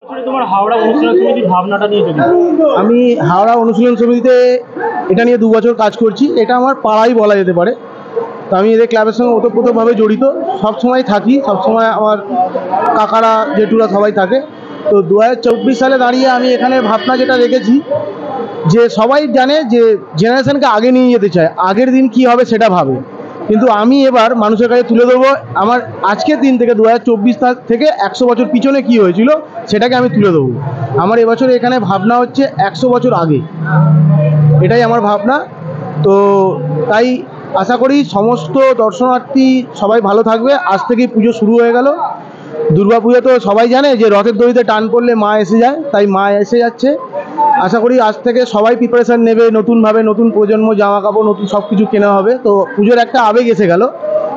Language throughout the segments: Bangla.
তোমার হাওড়া অনুশীলন সমিতির ভাবনাটা নিয়ে যদি আমি হাওড়া অনুশীলন সমিতিতে এটা নিয়ে 2 বছর কাজ করছি। এটা আমার পাড়াই বলা যেতে পারে। তো আমি এদের ক্লাবের সঙ্গে ওতপ্রোতভাবে জড়িত, সবসময় থাকি, সবসময় আমার কাকারা জেঠুরা সবাই থাকে। তো 2024 সালে দাঁড়িয়ে আমি এখানে ভাবনা যেটা রেখেছি যে সবাই জানে যে জেনারেশনকে আগে নিয়ে যেতে চায়, আগের দিন কি হবে সেটা ভাবে, কিন্তু আমি এবার মানুষের কাছে তুলে ধরবো আমার আজকের দিন থেকে 2024 থেকে 100 বছর পিছনে কি হয়েছিল সেটাকে আমি তুলে দেবো। আমার এবছর এখানে ভাবনা হচ্ছে 100 বছর আগে, এটাই আমার ভাবনা। তো তাই আশা করি সমস্ত দর্শনার্থী সবাই ভালো থাকবে। আজ থেকেই পুজো শুরু হয়ে গেল। দুর্গাপুজো তো সবাই জানে যে রথের দড়িতে টান পড়লে মা এসে যায়, তাই মা এসে যাচ্ছে। আশা করি আজ থেকে সবাই প্রিপারেশান নেবে, নতুনভাবে নতুন প্রজন্ম জামা কাপড় নতুন সব কিছু কেনা হবে। তো পুজোর একটা আবেগ এসে গেল।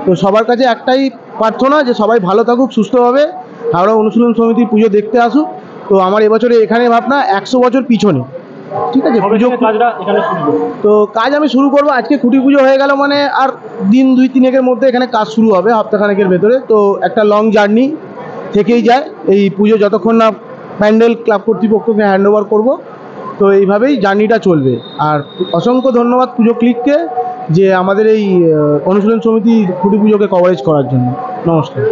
তো সবার কাছে একটাই প্রার্থনা যে সবাই ভালো থাকুক, সুস্থভাবে হাওড়া অনুশীলন সমিতির পুজো দেখতে আসুক। তো আমার এবছরে এখানে ভাবনা 100 বছর পিছনে, ঠিক আছে। পুজো কাজটা এখানে শুরু করবো। তো কাজ আমি শুরু করব, আজকে খুঁটি পুজো হয়ে গেল মানে আর দিন 2-3 মধ্যে এখানে কাজ শুরু হবে, সপ্তাহখানেকের ভেতরে। তো একটা লং জার্নি থেকেই যায় এই পুজো, যতক্ষণ না প্যান্ডেল ক্লাব কর্তৃপক্ষকে হ্যান্ড ওভার করবো। তো এইভাবেই জার্নিটা চলবে। আর অসংখ্য ধন্যবাদ পুজো ক্লিককে যে আমাদের এই অনুশীলন সমিতি খুঁটি পুজোকে কভারেজ করার জন্য। নমস্কার।